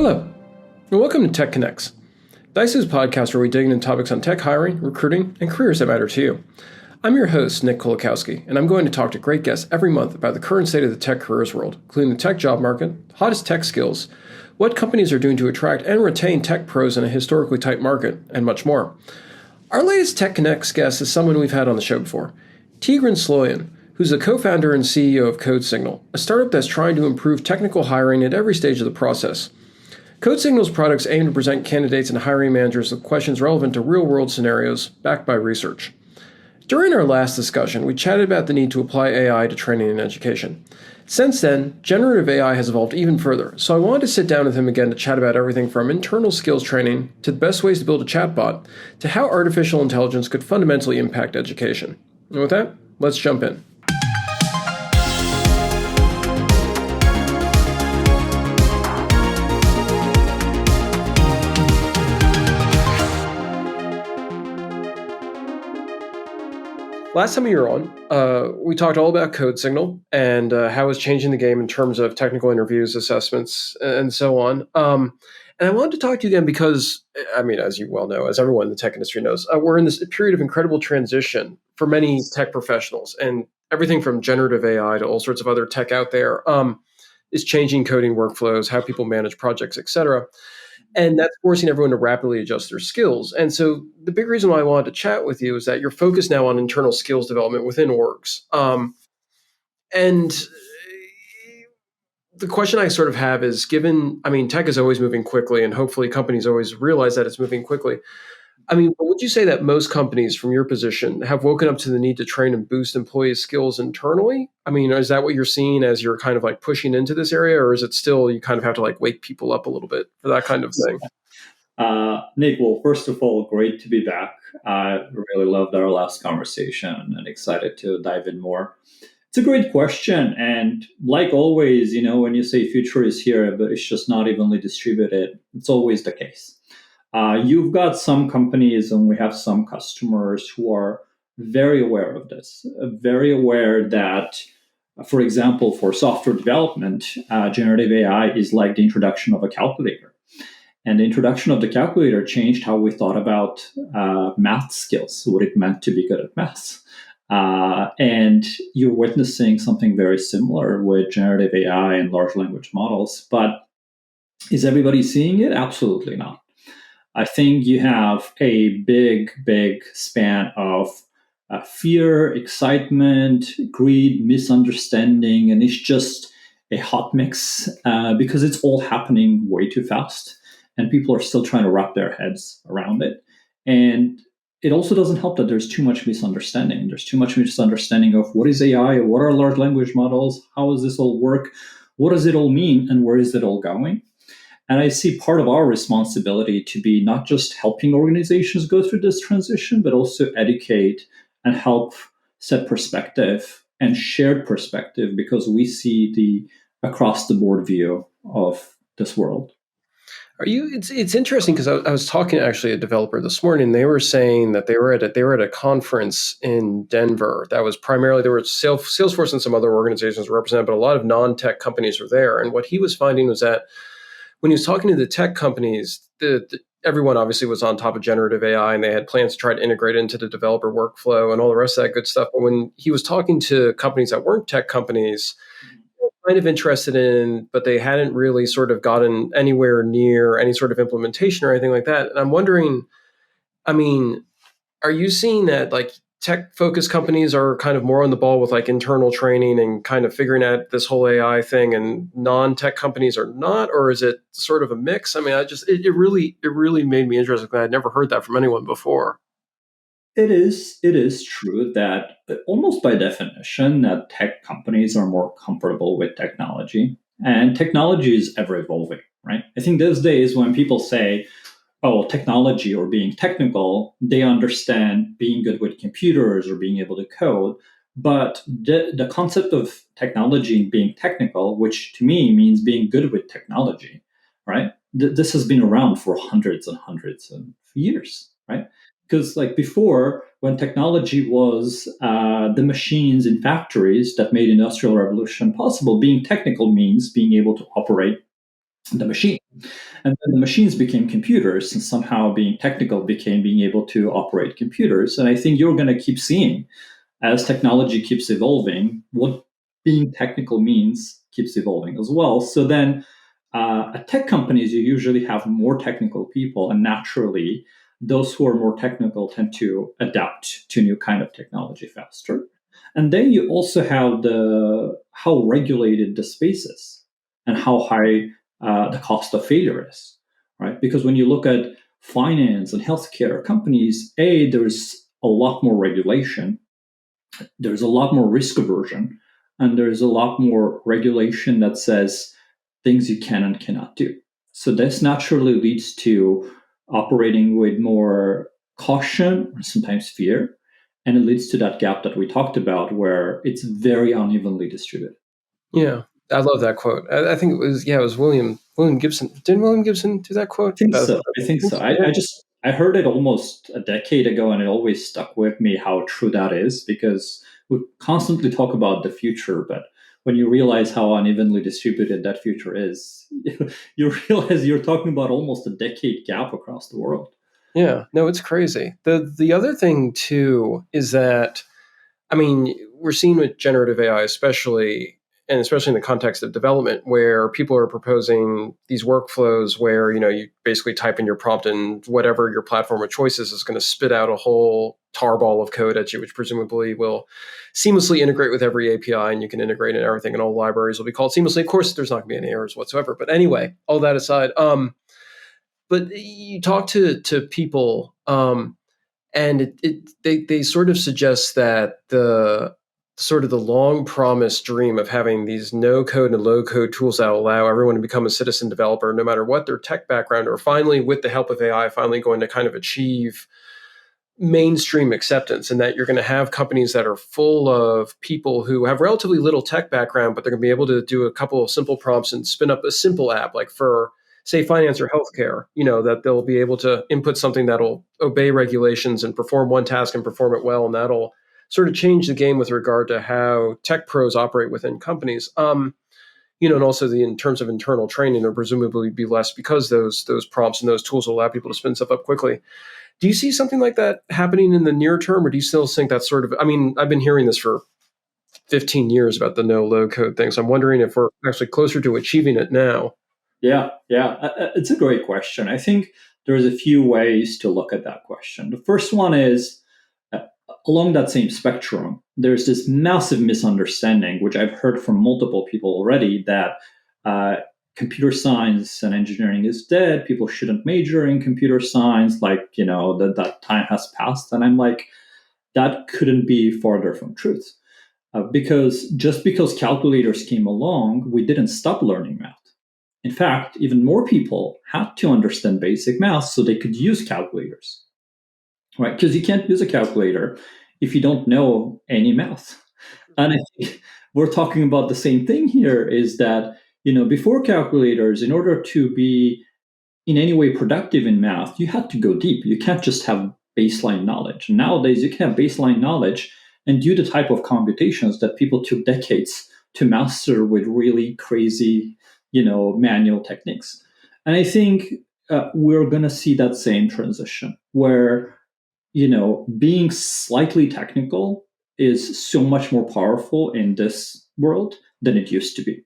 Hello, and welcome to Tech Connects, Dice's podcast where we dig into topics on tech hiring, recruiting, and careers that matter to you. I'm your host, Nick Kolakowski, and I'm going to talk to great guests every month about the current state of the tech careers world, including the tech job market, hottest tech skills, what companies are doing to attract and retain tech pros in a historically tight market, and much more. Our latest Tech Connects guest is someone we've had on the show before, Tigran Sloyan, who's the co-founder and CEO of CodeSignal, a startup that's trying to improve technical hiring at every stage of the process. CodeSignal's products aim to present candidates and hiring managers with questions relevant to real-world scenarios backed by research. During our last discussion, we chatted about the need to apply AI to training and education. Since then, generative AI has evolved even further, so I wanted to sit down with him again to chat about everything from internal skills training to the best ways to build a chatbot to how artificial intelligence could fundamentally impact education. And with that, let's jump in. Last time you were on, we talked all about CodeSignal and how it's changing the game in terms of technical interviews, assessments, and so on. And I wanted to talk to you again because, as you well know, as everyone in the tech industry knows, we're in this period of incredible transition for many tech professionals. And everything from generative AI to all sorts of other tech out there is changing coding workflows, how people manage projects, et cetera. And that's forcing everyone to rapidly adjust their skills. And so the big reason why I wanted to chat with you is that you're focused now on internal skills development within orgs. And the question I sort of have is tech is always moving quickly, and hopefully companies always realize that it's moving quickly. Would you say that most companies from your position have woken up to the need to train and boost employees' skills internally? Is that what you're seeing as you're kind of like pushing into this area, or is it still you kind of have to like wake people up a little bit for that kind of thing? Nick, well, first of all, great to be back. I really loved our last conversation and excited to dive in more. It's a great question. And like always, when you say future is here, but it's just not evenly distributed, it's always the case. You've got some companies and we have some customers who are very aware of this, very aware that, for example, for software development, generative AI is like the introduction of a calculator. And the introduction of the calculator changed how we thought about math skills, what it meant to be good at math. And you're witnessing something very similar with generative AI and large language models. But is everybody seeing it? Absolutely not. I think you have a big span of fear, excitement, greed, misunderstanding, and it's just a hot mix because it's all happening way too fast, and people are still trying to wrap their heads around it. And it also doesn't help that there's too much misunderstanding. There's too much misunderstanding of what is AI, what are large language models, how does this all work, what does it all mean, and where is it all going? And I see part of our responsibility to be not just helping organizations go through this transition, but also educate and help set perspective and shared perspective, because we see the across the board view of this world. It's interesting because I was talking to actually a developer this morning. They were saying that they were at a conference in Denver that was primarily, there were Salesforce and some other organizations represented, but a lot of non-tech companies were there. And what he was finding was that when he was talking to the tech companies, everyone obviously was on top of generative AI, and they had plans to try to integrate it into the developer workflow and all the rest of that good stuff. But when he was talking to companies that weren't tech companies, they were kind of interested in, but they hadn't really sort of gotten anywhere near any sort of implementation or anything like that. And I'm wondering, are you seeing that like tech-focused companies are kind of more on the ball with like internal training and kind of figuring out this whole AI thing, and non-tech companies are not, or is it sort of a mix? It really made me interested because I'd never heard that from anyone before. It is true that almost by definition that tech companies are more comfortable with technology, and technology is ever evolving, right? I think those days when people say, technology or being technical, they understand being good with computers or being able to code. But the concept of technology and being technical, which to me means being good with technology, right? This has been around for hundreds and hundreds of years, right? Because like before, when technology was the machines in factories that made industrial revolution possible, being technical means being able to operate the machine. And then the machines became computers, and somehow being technical became being able to operate computers. And I think you're going to keep seeing, as technology keeps evolving, what being technical means keeps evolving as well. So then at tech companies, you usually have more technical people, and naturally, those who are more technical tend to adapt to new kind of technology faster. And then you also have the how regulated the space is and how high the cost of failure is, right? Because when you look at finance and healthcare companies, there's a lot more regulation, there's a lot more risk aversion, and there's a lot more regulation that says things you can and cannot do. So this naturally leads to operating with more caution, sometimes fear, and it leads to that gap that we talked about where it's very unevenly distributed. Yeah, I love that quote. I think it was William Gibson. Didn't William Gibson do that quote? I think so. I think so. Yeah. I heard it almost a decade ago, and it always stuck with me how true that is because we constantly talk about the future, but when you realize how unevenly distributed that future is, you realize you're talking about almost a decade gap across the world. Yeah, no, it's crazy. The other thing too is that, I mean, we're seeing with generative AI, especially in the context of development, where people are proposing these workflows where you basically type in your prompt and whatever your platform of choices is going to spit out a whole tarball of code at you, which presumably will seamlessly integrate with every API, and you can integrate in everything, and all libraries will be called seamlessly. Of course, there's not going to be any errors whatsoever. But anyway, all that aside, but you talk to people. And they sort of suggest that the long promised dream of having these no code and low code tools that allow everyone to become a citizen developer, no matter what their tech background, or finally, with the help of AI, finally going to kind of achieve mainstream acceptance, and that you're going to have companies that are full of people who have relatively little tech background, but they're going to be able to do a couple of simple prompts and spin up a simple app, like for, say, finance or healthcare, that they'll be able to input something that'll obey regulations and perform one task and perform it well. And that'll sort of change the game with regard to how tech pros operate within companies. And also in terms of internal training, there'll presumably be less because those prompts and those tools will allow people to spin stuff up quickly. Do you see something like that happening in the near term, or do you still think that's sort of, I mean, I've been hearing this for 15 years about the no low code thing. So I'm wondering if we're actually closer to achieving it now. Yeah. It's a great question. I think there's a few ways to look at that question. The first one is uh, along that same spectrum, there's this massive misunderstanding, which I've heard from multiple people already, that uh, computer science and engineering is dead. People shouldn't major in computer science. That time has passed. And I'm like, that couldn't be farther from truth. Because just because calculators came along, we didn't stop learning math. In fact, even more people had to understand basic math so they could use calculators, right? Because you can't use a calculator if you don't know any math. And I think we're talking about the same thing here is that, before calculators, in order to be in any way productive in math, you had to go deep. You can't just have baseline knowledge. Nowadays, you can have baseline knowledge and do the type of computations that people took decades to master with really crazy, manual techniques. And I think we're going to see that same transition where, being slightly technical is so much more powerful in this world than it used to be.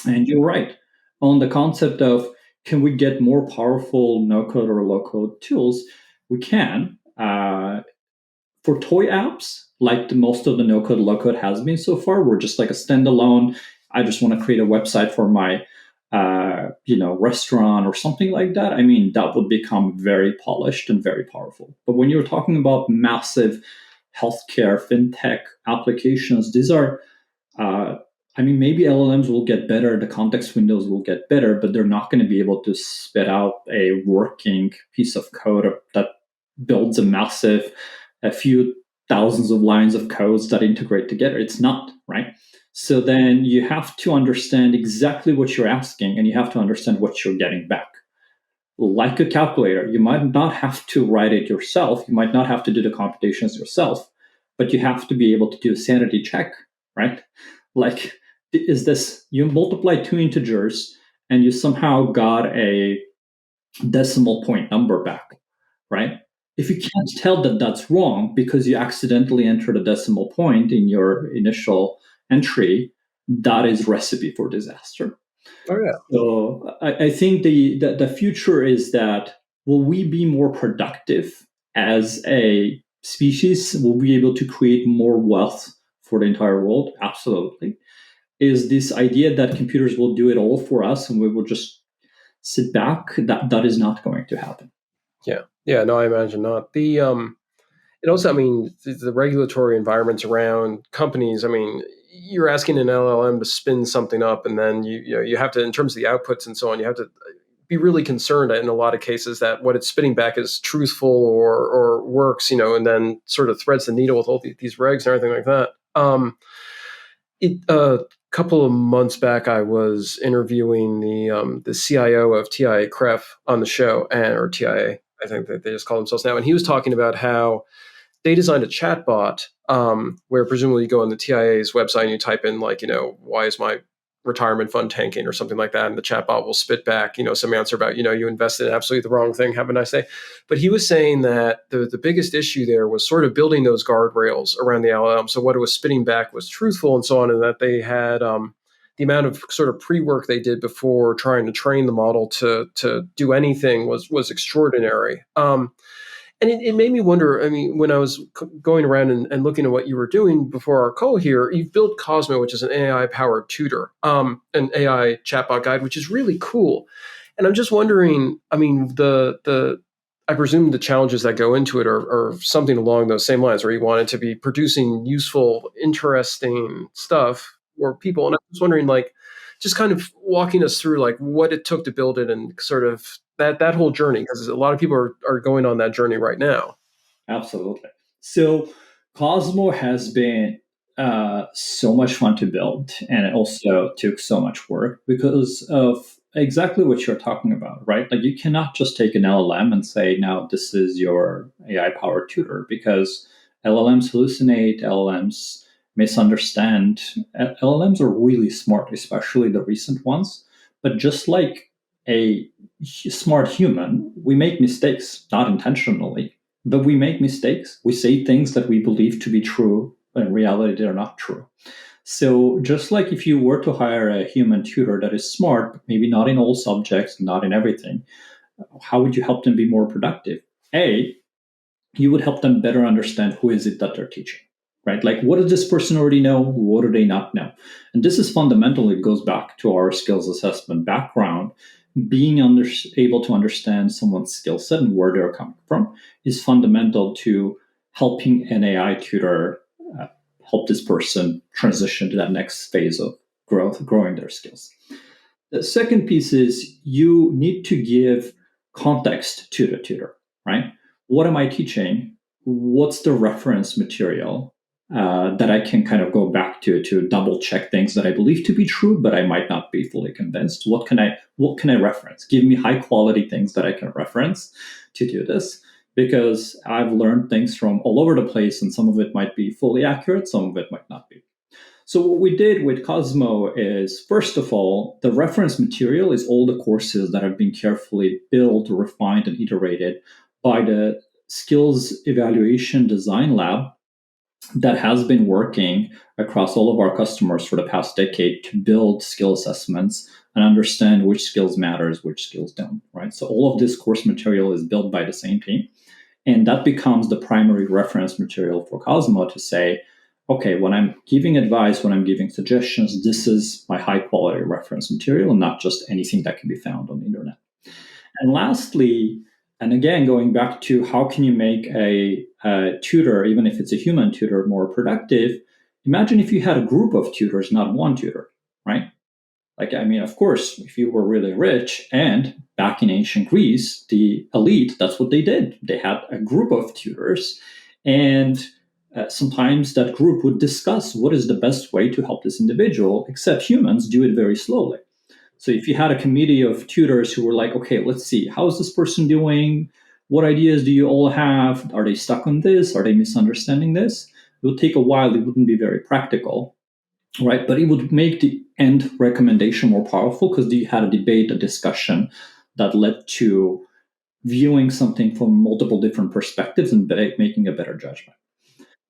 And you're right on the concept of can we get more powerful no code or low code tools? We can. For toy apps, like most of the no code, low code has been so far, we're just like a standalone. I just want to create a website for my, restaurant or something like that. I mean, that would become very polished and very powerful. But when you're talking about massive healthcare, fintech applications, these are maybe LLMs will get better, the context windows will get better, but they're not going to be able to spit out a working piece of code that builds a few thousands of lines of codes that integrate together. It's not, right? So then you have to understand exactly what you're asking and you have to understand what you're getting back. Like a calculator, you might not have to write it yourself, you might not have to do the computations yourself, but you have to be able to do a sanity check, right? Like, is this, you multiply two integers and you somehow got a decimal point number back, right? If you can't tell that that's wrong because you accidentally entered a decimal point in your initial entry, that is recipe for disaster. Oh yeah. So I think the future is that will we be more productive as a species? Will we be able to create more wealth for the entire world? Absolutely. Is this idea that computers will do it all for us and we will just sit back? That is not going to happen. Yeah. Yeah. No, I imagine not. And also, I mean, the regulatory environments around companies. I mean, you're asking an LLM to spin something up, and then you have to, in terms of the outputs and so on, you have to be really concerned in a lot of cases that what it's spitting back is truthful or works, and then sort of threads the needle with all these regs and everything like that. A couple of months back, I was interviewing the CIO of TIA-CREF on the show, or TIA, I think that they just call themselves now, and he was talking about how they designed a chatbot where presumably you go on the TIA's website and you type in like, why is my retirement fund tanking or something like that, and the chatbot will spit back, some answer about, you invested in absolutely the wrong thing. Have a nice day. But he was saying that the biggest issue there was sort of building those guardrails around the LLM. So what it was spitting back was truthful and so on, and that they had the amount of sort of pre-work they did before trying to train the model to do anything was extraordinary. And it made me wonder. I mean, when I was going around and looking at what you were doing before our call here, you've built Cosmo, which is an AI-powered tutor, an AI chatbot guide, which is really cool. And I'm just wondering. I mean, I presume the challenges that go into it are something along those same lines, where you want it to be producing useful, interesting stuff for people. And I'm just wondering, like, just kind of walking us through like what it took to build it and sort of that whole journey, because a lot of people are going on that journey right now. Absolutely. So Cosmo has been so much fun to build, and it also took so much work because of exactly what you're talking about, right? Like you cannot just take an LLM and say, now this is your AI powered tutor, because LLMs hallucinate, LLMs misunderstand. LLMs are really smart, especially the recent ones. But just like a smart human, we make mistakes, not intentionally, but we make mistakes. We say things that we believe to be true, but in reality, they're not true. So, just like if you were to hire a human tutor that is smart, but maybe not in all subjects, not in everything, how would you help them be more productive? A, you would help them better understand who is it that they're teaching, right? Like, what does this person already know? What do they not know? And this is fundamental. It goes back to our skills assessment background. Being able to understand someone's skill set and where they're coming from is fundamental to helping an AI tutor help this person transition to that next phase of growth, growing their skills. The second piece is you need to give context to the tutor, right? What am I teaching? What's the reference material that I can kind of go back to double check things that I believe to be true, but I might not be fully convinced? What can I reference? Give me high quality things that I can reference to do this, because I've learned things from all over the place, and some of it might be fully accurate, some of it might not be. So what we did with Cosmo is, first of all, the reference material is all the courses that have been carefully built, refined, and iterated by the skills evaluation design lab that has been working across all of our customers for the past decade to build skill assessments and understand which skills matters, which skills don't, right? So all of this course material is built by the same team. And that becomes the primary reference material for Cosmo to say, okay, when I'm giving advice, when I'm giving suggestions, this is my high quality reference material and not just anything that can be found on the internet. And lastly, and again, going back to how can you make a tutor, even if it's a human tutor, more productive, imagine if you had a group of tutors, not one tutor, right? Like, I mean, of course, if you were really rich, and back in ancient Greece, the elite, that's what they did. They had a group of tutors, and sometimes that group would discuss what is the best way to help this individual, except humans do it very slowly. So if you had a committee of tutors who were like, okay, let's see, how is this person doing? What ideas do you all have? Are they stuck on this? Are they misunderstanding this? It would take a while. It wouldn't be very practical. right? But it would make the end recommendation more powerful because you had a debate, a discussion that led to viewing something from multiple different perspectives and making a better judgment.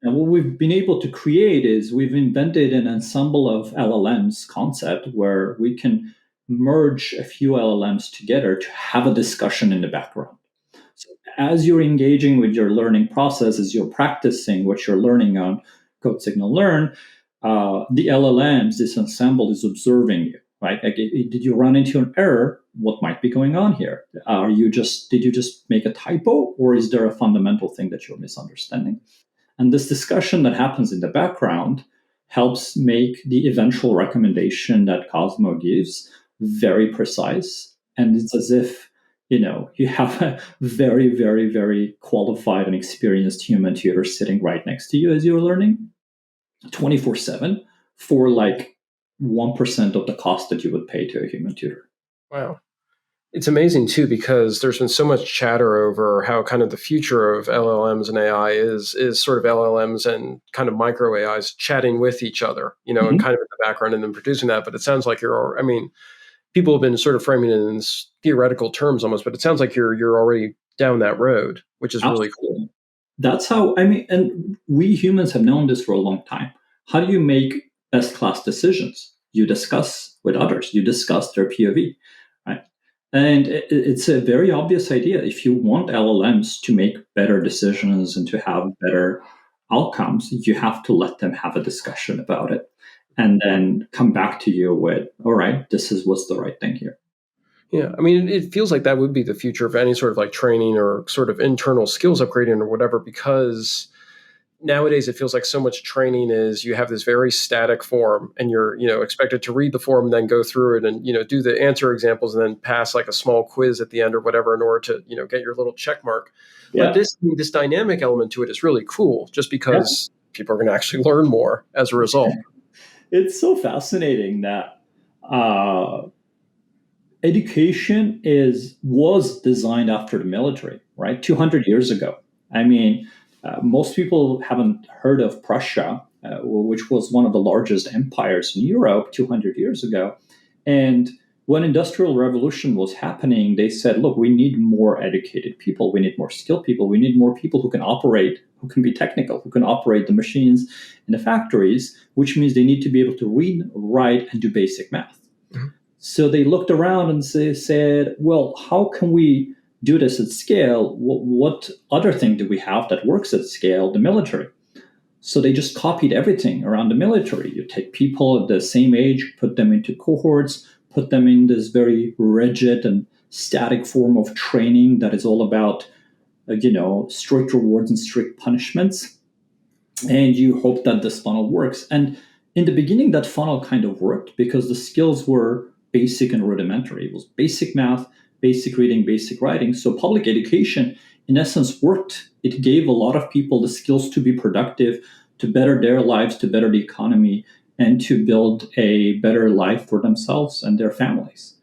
And what we've been able to create is we've invented an ensemble of LLMs concept where we can merge a few LLMs together to have a discussion in the background. So as you're engaging with your learning process, as you're practicing what you're learning on CodeSignal Learn, the LLMs, this ensemble is observing you, right? Like, did you run into an error? What might be going on here? Did you just make a typo, or is there a fundamental thing that you're misunderstanding? And this discussion that happens in the background helps make the eventual recommendation that Cosmo gives very precise. And it's as if, you have a very, very, very qualified and experienced human tutor sitting right next to you as you're learning 24/7 for like 1% of the cost that you would pay to a human tutor. Wow. It's amazing too because there's been so much chatter over how kind of the future of LLMs and AI is sort of LLMs and kind of micro AIs chatting with each other, and Mhm. kind of in the background and then producing that. But it sounds like I mean, people have been sort of framing it in theoretical terms almost, but it sounds like you're already down that road, which is really cool. Absolutely. That's how, I mean, and we humans have known this for a long time. How do you make best class decisions? You discuss with others, you discuss their POV, right? And it's a very obvious idea. If you want LLMs to make better decisions and to have better outcomes, you have to let them have a discussion about it and then come back to you with, all right, this is what's the right thing here. Yeah, I mean, it feels like that would be the future of any sort of like training or sort of internal skills upgrading or whatever, because nowadays it feels like so much training is you have this very static form and you're expected to read the form and then go through it and do the answer examples and then pass like a small quiz at the end or whatever in order to get your little check mark. But Yeah. this dynamic element to it is really cool just Yeah. because people are going to actually learn more as a result. It's so fascinating that uh, education was designed after the military, right? 200 years ago. I mean, most people haven't heard of Prussia, which was one of the largest empires in Europe 200 years ago. And when industrial revolution was happening, they said, look, we need more educated people, we need more skilled people, we need more people who can operate, who can be technical, who can operate the machines in the factories, which means they need to be able to read, write, and do basic math. Mhm. So they looked around and said, well, how can we do this at scale? What other thing do we have that works at scale? The military. So they just copied everything around the military. You take people of the same age, put them into cohorts, put them in this very rigid and static form of training that is all about, strict rewards and strict punishments. And you hope that this funnel works. And in the beginning, that funnel kind of worked because the skills were basic and rudimentary. It was basic math, basic reading, basic writing. So public education, in essence, worked. It gave a lot of people the skills to be productive, to better their lives, to better the economy, and to build a better life for themselves and their families.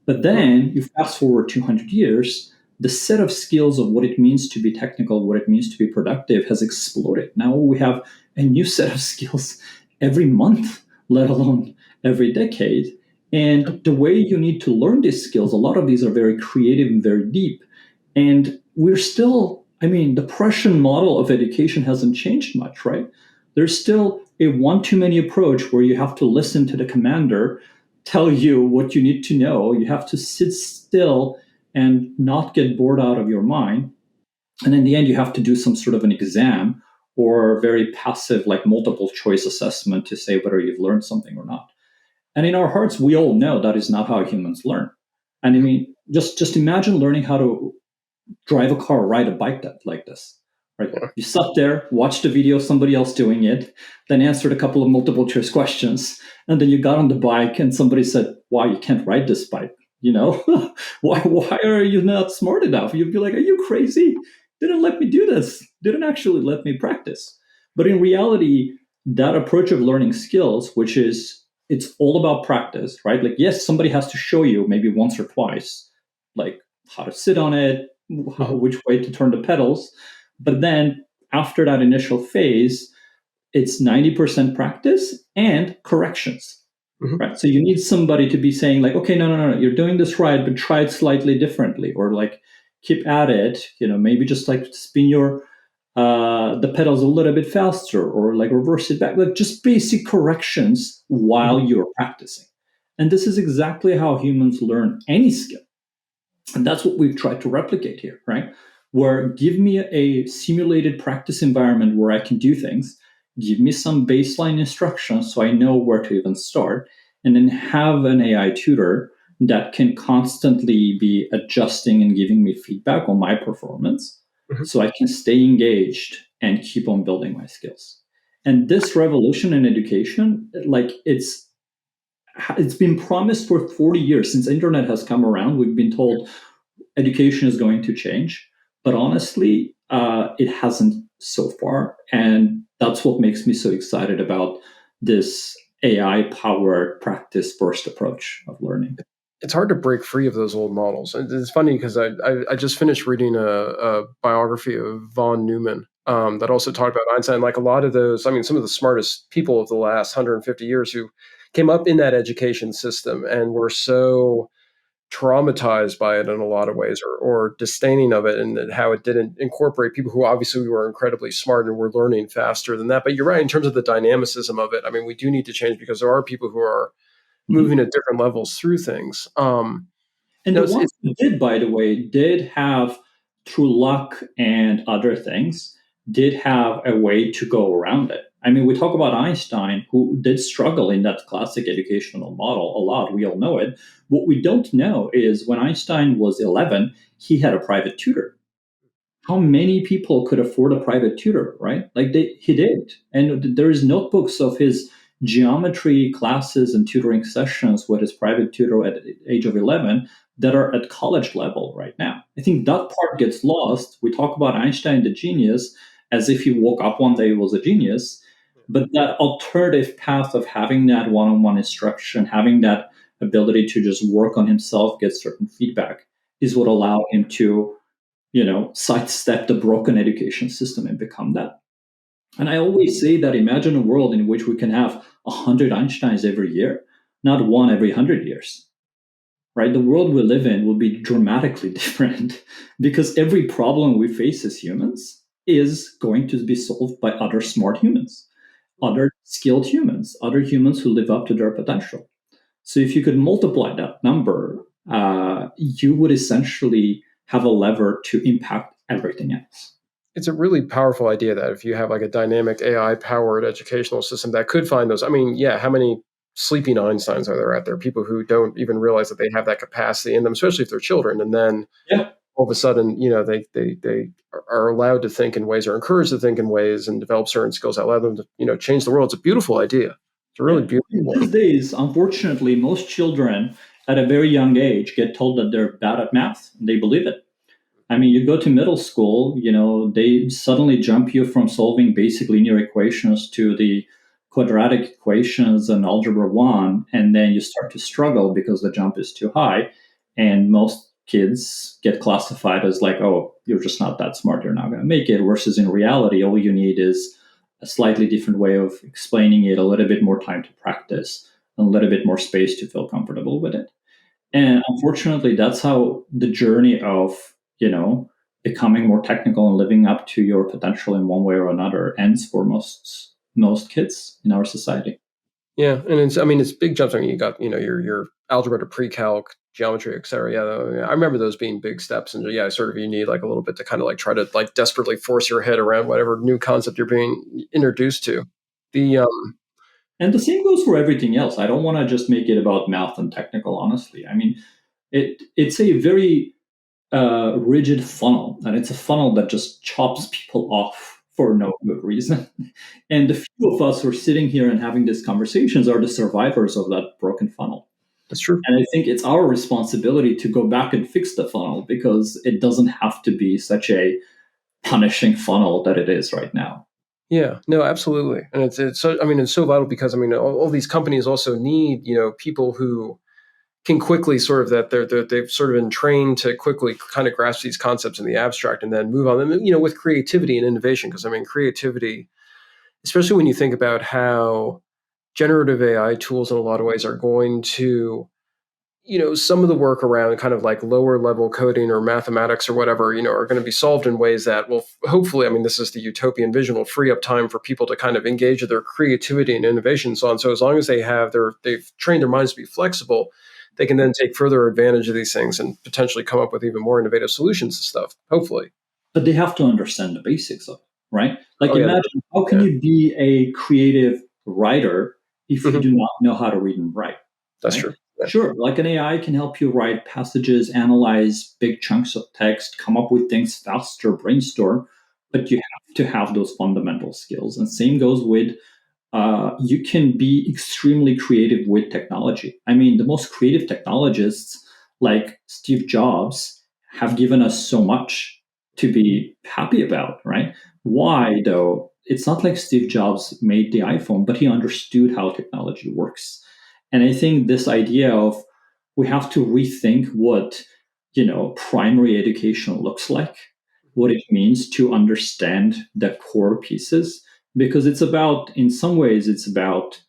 But then you fast forward 200 years, the set of skills of what it means to be technical, what it means to be productive has exploded. Now we have a new set of skills every month, let alone every decade. And the way you need to learn these skills, a lot of these are very creative and very deep. And we're still, I mean, the Prussian model of education hasn't changed much, right? There's still a one too many approach where you have to listen to the commander tell you what you need to know. You have to sit still and not get bored out of your mind. And in the end, you have to do some sort of an exam or very passive, like multiple choice assessment to say whether you've learned something or not. And in our hearts, we all know that is not how humans learn. And I mean, just imagine learning how to drive a car, ride a bike like this. Right? You sat there, watched the video of somebody else doing it, then answered a couple of multiple choice questions, and then you got on the bike and somebody said, "Wow, you can't ride this bike." You know, why are you not smart enough? You'd be like, "Are you crazy? Didn't let me do this. Didn't actually let me practice." But in reality, that approach of learning skills, which is it's all about practice, right? Like, yes, somebody has to show you maybe once or twice, like how to sit on it, Mhm. which way to turn the pedals. But then after that initial phase, it's 90% practice and corrections. Mhm. Right. So you need somebody to be saying like, okay, no, you're doing this right, but try it slightly differently, or like keep at it, maybe just like spin your the pedals a little bit faster, or like reverse it back, like just basic corrections while Mhm. you're practicing. And this is exactly how humans learn any skill. And that's what we've tried to replicate here, right? Where give me a simulated practice environment where I can do things, give me some baseline instructions so I know where to even start, and then have an AI tutor that can constantly be adjusting and giving me feedback on my performance Mhm. so I can stay engaged and keep on building my skills. And this revolution in education, like it's been promised for 40 years since internet has come around. We've been told education is going to change, but honestly, it hasn't so far, and that's what makes me so excited about this AI-powered practice-first approach of learning. It's hard to break free of those old models. And it's funny because I just finished reading a biography of von Neumann that also talked about Einstein. Like a lot of those, I mean, some of the smartest people of the last 150 years who came up in that education system and were so traumatized by it in a lot of ways, or disdaining of it, and how it didn't incorporate people who obviously were incredibly smart and were learning faster than that. But you're right in terms of the dynamicism of it. I mean, we do need to change because there are people who are moving Mhm. at different levels through things. And No, the it's ones who did, by the way, did have, through luck and other things, did have a way to go around it. I mean, we talk about Einstein, who did struggle in that classic educational model a lot. We all know it. What we don't know is when Einstein was 11, he had a private tutor. How many people could afford a private tutor, right? Like he did. And there is notebooks of his geometry classes and tutoring sessions with his private tutor at the age of 11 that are at college level right now. I think that part gets lost. We talk about Einstein, the genius, as if he woke up one day and was a genius. But that alternative path of having that one on one instruction, having that ability to just work on himself, get certain feedback, is what allowed him to sidestep the broken education system and become that. And I always say that imagine a world in which we can have 100 Einsteins every year, not one every 100 years, right? The world we live in will be dramatically different because every problem we face as humans is going to be solved by other smart humans, other skilled humans, other humans who live up to their potential. So if you could multiply that number, you would essentially have a lever to impact everything else. it's a really powerful idea that if you have like a dynamic AI powered educational system that could find those. I mean, yeah, how many sleeping Einsteins are there out there? People who don't even realize that they have that capacity in them, especially if they're children, and then Yeah, all of a sudden, they are allowed to think in ways, or encouraged to think in ways, and develop certain skills that allow them to change the world. It's a beautiful idea. It's a really yeah. beautiful These one. days, unfortunately, most children at a very young age get told that they're bad at math. And they believe it. I mean, you go to middle school, they suddenly jump you from solving basic linear equations to the quadratic equations and algebra one, and then you start to struggle because the jump is too high. And most kids get classified as like, oh, you're just not that smart, you're not going to make it. Versus in reality, all you need is a slightly different way of explaining it, a little bit more time to practice, and a little bit more space to feel comfortable with it. And unfortunately, that's how the journey of, becoming more technical and living up to your potential in one way or another ends for most kids in our society. Yeah, and it's, I mean, it's big jumps. I mean, you got your algebra to pre-calc, geometry, et cetera. Yeah, I remember those being big steps, and yeah, sort of you need like a little bit to kind of like try to like desperately force your head around whatever new concept you're being introduced to. The And the same goes for everything else. I don't want to just make it about math and technical, honestly. I mean, it's a very rigid funnel, and it's a funnel that just chops people off for no good reason. And the few of us who are sitting here and having these conversations are the survivors of that broken funnel. That's true. And I think it's our responsibility to go back and fix the funnel because it doesn't have to be such a punishing funnel that it is right now. Yeah, no, absolutely, and it's so, I mean, it's so vital because I mean, all these companies also need people who can quickly sort of that they've sort of been trained to quickly kind of grasp these concepts in the abstract and then move on them, with creativity and innovation. Because I mean, creativity especially when you think about how generative AI tools in a lot of ways are going to, some of the work around kind of like lower level coding or mathematics or whatever, are going to be solved in ways that will hopefully, I mean, this is the utopian vision, will free up time for people to kind of engage with their creativity and innovation and so on. So as long as they've trained their minds to be flexible, they can then take further advantage of these things and potentially come up with even more innovative solutions and stuff, hopefully. But they have to understand the basics of it, right? Like Oh yeah, imagine how can yeah. you be a creative writer if you Mhm. do not know how to read and write, That's right? true. Yeah. Sure, like an AI can help you write passages, analyze big chunks of text, come up with things faster, brainstorm, but you have to have those fundamental skills. And same goes with you can be extremely creative with technology. I mean, the most creative technologists like Steve Jobs have given us so much to be happy about, right? Why, though? It's not like Steve Jobs made the iPhone, but he understood how technology works. And I think this idea of we have to rethink what, primary education looks like, what it means to understand the core pieces, because it's about, in some ways, it's about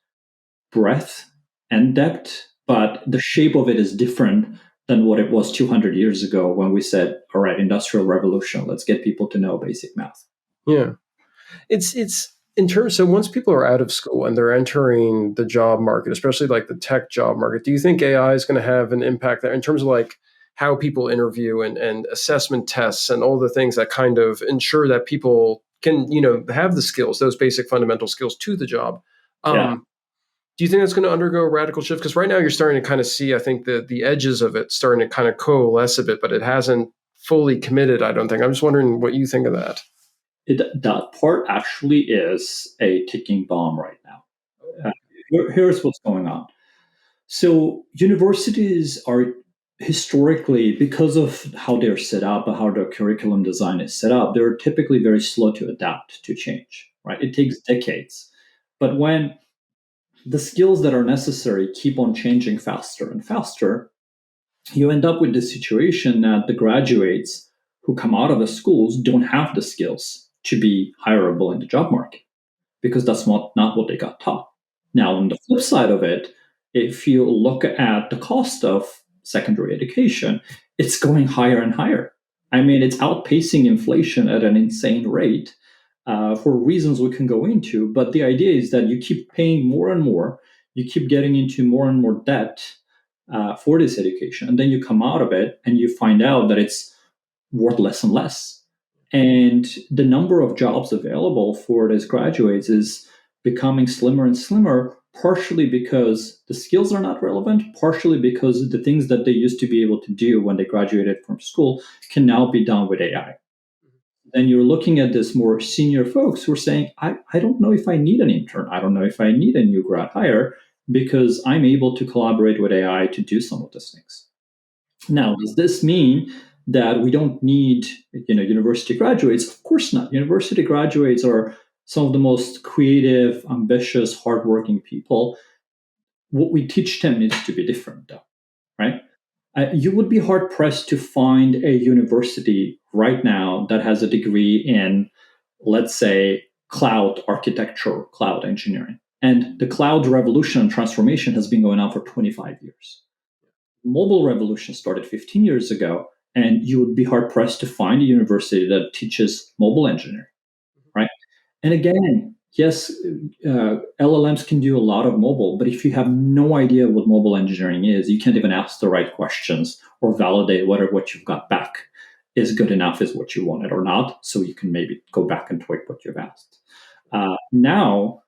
breadth and depth, but the shape of it is different than what it was 200 years ago when we said, all right, industrial revolution, let's get people to know basic math. Yeah. It's in terms, so once people are out of school and they're entering the job market, especially like the tech job market, do you think AI is going to have an impact there in terms of like how people interview and assessment tests and all the things that kind of ensure that people can, have the skills, those basic fundamental skills to the job? Yeah. Do you think that's going to undergo a radical shift? Because right now you're starting to kind of see, I think, the edges of it starting to kind of coalesce a bit, but it hasn't fully committed, I don't think. I'm just wondering what you think of that. That part actually is a ticking bomb right now. Uh, Here's what's going on. So universities are historically, because of how they're set up and how their curriculum design is set up, they're typically very slow to adapt to change, right? It takes decades. But when the skills that are necessary keep on changing faster and faster, you end up with the situation that the graduates who come out of the schools don't have the skills to be hireable in the job market because that's not what they got taught. Now, on the flip side of it, if you look at the cost of secondary education, it's going higher and higher. I mean, it's outpacing inflation at an insane rate for reasons we can go into. But the idea is that you keep paying more and more, you keep getting into more and more debt for this education. And then you come out of it and you find out that it's worth less and less. And the number of jobs available for these graduates is becoming slimmer and slimmer, partially because the skills are not relevant, partially because the things that they used to be able to do when they graduated from school can now be done with AI. Then you're looking at this more senior folks who are saying, I don't know if I need an intern. I don't know if I need a new grad hire because I'm able to collaborate with AI to do some of those things. Now, does this mean that we don't need, university graduates? Of course not. University graduates are some of the most creative, ambitious, hardworking people. What we teach them needs to be different, though, right? You would be hard pressed to find a university right now that has a degree in, let's say, cloud architecture, cloud engineering. And the cloud revolution and transformation has been going on for 25 years. Mobile revolution started 15 years ago, and you would be hard pressed to find a university that teaches mobile engineering, right? And again, yes, LLMs can do a lot of mobile, but if you have no idea what mobile engineering is, you can't even ask the right questions or validate whether what you've got back is good enough, is what you wanted or not. So you can maybe go back and tweak what you've asked. Now,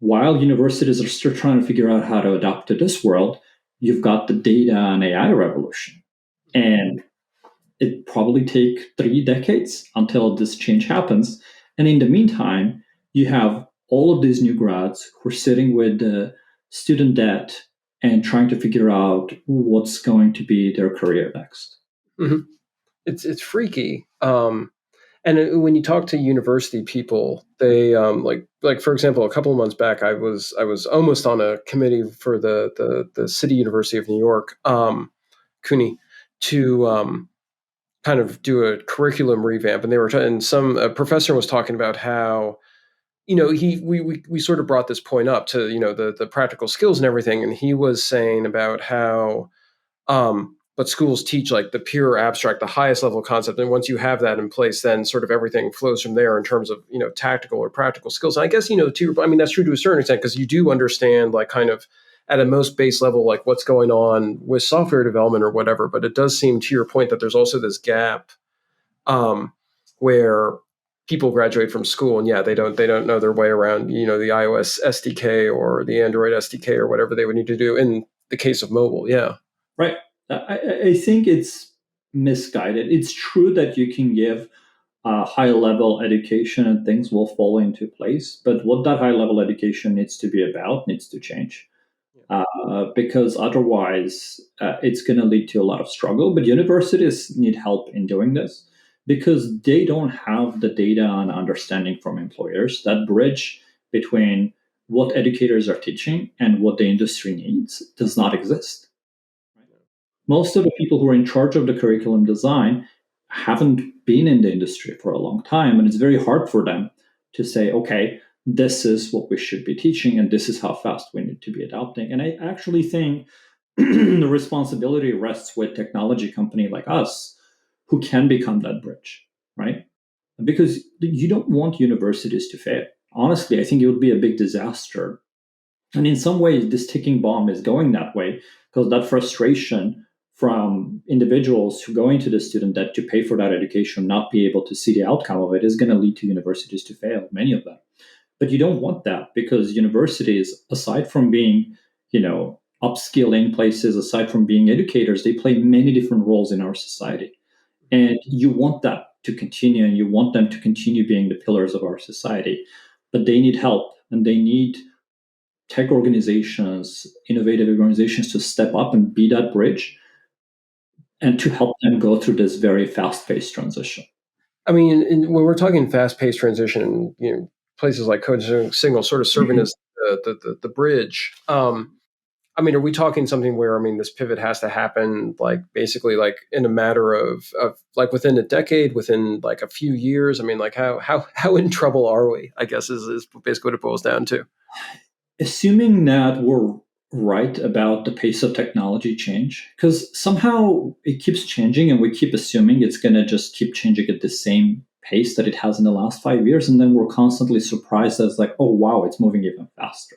while universities are still trying to figure out how to adapt to this world, you've got the data and AI revolution. And it probably take 3 decades until this change happens. And in the meantime, you have all of these new grads who are sitting with the student debt and trying to figure out what's going to be their career next. Hmm. It's freaky. When you talk to university people, they like for example, a couple of months back, I was almost on a committee for the City University of New York, CUNY, to kind of do a curriculum revamp, and they were and some a professor was talking about how we sort of brought this point up to, the practical skills and everything, and he was saying about how, but schools teach like the pure abstract, the highest level concept, and once you have that in place, then sort of everything flows from there in terms of tactical or practical skills. And I guess that's true to a certain extent, because you do understand like kind of at a most base level like what's going on with software development or whatever. But it does seem, to your point, that there's also this gap, where people graduate from school and they don't know their way around the iOS SDK or the Android SDK or whatever they would need to do in the case of mobile. Yeah. Right. I think it's misguided. It's true that you can give a high level education and things will fall into place, but what that high level education needs to be about needs to change. Because otherwise it's going to lead to a lot of struggle. But universities need help in doing this because they don't have the data and understanding from employers. That bridge between what educators are teaching and what the industry needs does not exist. Most of the people who are in charge of the curriculum design haven't been in the industry for a long time, and it's very hard for them to say, okay, this is what we should be teaching, and this is how fast we need to be adopting. And I actually think the responsibility rests with technology company like us who can become that bridge, right? Because you don't want universities to fail. Honestly, I think it would be a big disaster. And in some ways, this ticking bomb is going that way because that frustration from individuals who go into the student debt to pay for that education, not be able to see the outcome of it, is going to lead to universities to fail, many of them. But you don't want that because universities, aside from being, upskilling places, aside from being educators, they play many different roles in our society. And you want that to continue and you want them to continue being the pillars of our society. But they need help and they need tech organizations, innovative organizations to step up and be that bridge and to help them go through this very fast-paced transition. I mean, when we're talking fast-paced transition, places like CodeSignal sort of serving as the bridge. I mean, are we talking something where, this pivot has to happen, like basically like in a matter of like within a decade, within like a few years? I mean, like how in trouble are we, I guess is basically what it boils down to. Assuming that we're right about the pace of technology change, because somehow it keeps changing and we keep assuming it's going to just keep changing at the same pace that it has in the last 5 years. And then we're constantly surprised as like, oh, wow, it's moving even faster.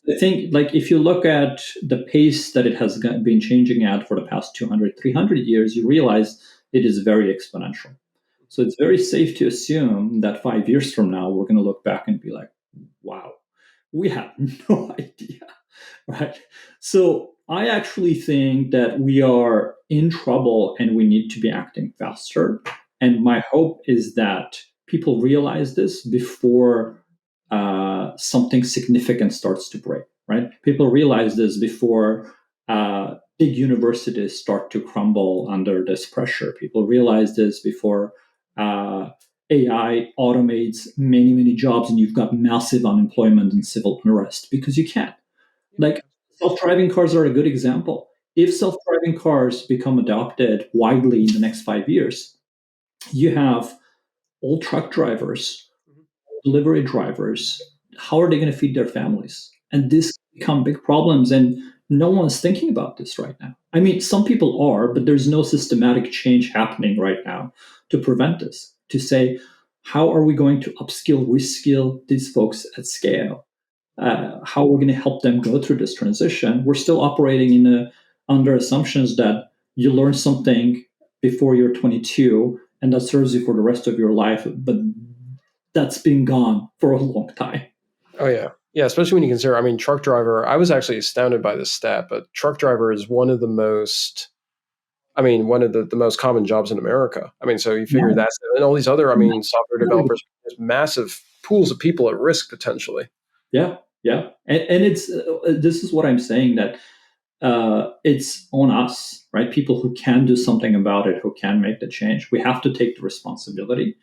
I think like if you look at the pace that it has been changing at for the past 200, 300 years, you realize it is very exponential. So it's very safe to assume that 5 years from now, we're going to look back and be like, wow, we have no idea, right? So I actually think that we are in trouble and we need to be acting faster. And my hope is that people realize this before something significant starts to break, right? People realize this before big universities start to crumble under this pressure. People realize this before AI automates many, many jobs and you've got massive unemployment and civil unrest because you can't. Like self-driving cars are a good example. If self-driving cars become adopted widely in the next 5 years, you have all truck drivers, delivery drivers. How are they going to feed their families? And this become big problems, and no one's thinking about this right now. I mean, some people are, but there's no systematic change happening right now to prevent this. To say, how are we going to upskill, reskill these folks at scale? How are we going to help them go through this transition? We're still operating under assumptions that you learn something before you're 22 and that serves you for the rest of your life, but that's been gone for a long time. Oh yeah. Yeah, especially when you consider, truck driver, I was actually astounded by this stat, but truck driver is one of the most, one of the most common jobs in America. So you figure that's, and all these other, software developers, there's massive pools of people at risk potentially. Yeah, yeah. And it's, this is what I'm saying, that it's on us, right? People who can do something about it, who can make the change. We have to take the responsibility.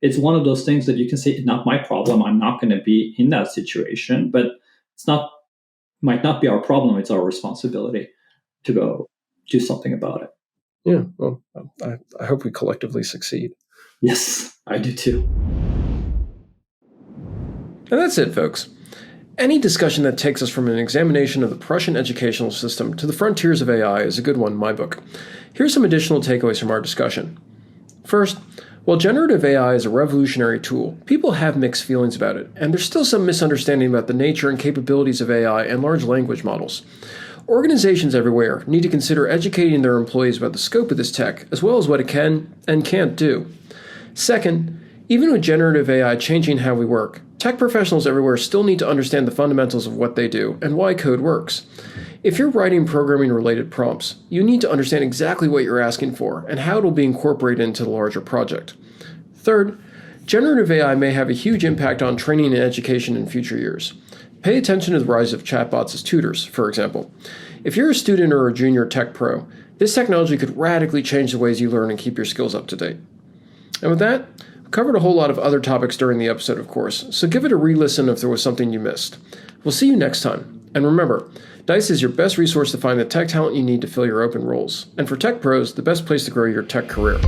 It's one of those things that you can say, it's not my problem. I'm not going to be in that situation, but it's not, might not be our problem. It's our responsibility to go do something about it. Yeah. Well, I hope we collectively succeed. Yes, I do too. And that's it, folks. Any discussion that takes us from an examination of the Prussian educational system to the frontiers of AI is a good one in my book. Here's some additional takeaways from our discussion. First, while generative AI is a revolutionary tool, people have mixed feelings about it, and there's still some misunderstanding about the nature and capabilities of AI and large language models. Organizations everywhere need to consider educating their employees about the scope of this tech, as well as what it can and can't do. Second, even with generative AI changing how we work, tech professionals everywhere still need to understand the fundamentals of what they do and why code works. If you're writing programming-related prompts, you need to understand exactly what you're asking for and how it will be incorporated into the larger project. Third, generative AI may have a huge impact on training and education in future years. Pay attention to the rise of chatbots as tutors, for example. If you're a student or a junior tech pro, this technology could radically change the ways you learn and keep your skills up to date. And with that, we covered a whole lot of other topics during the episode, of course, so give it a re-listen if there was something you missed. We'll see you next time. And remember, Dice is your best resource to find the tech talent you need to fill your open roles. And for tech pros, the best place to grow your tech career.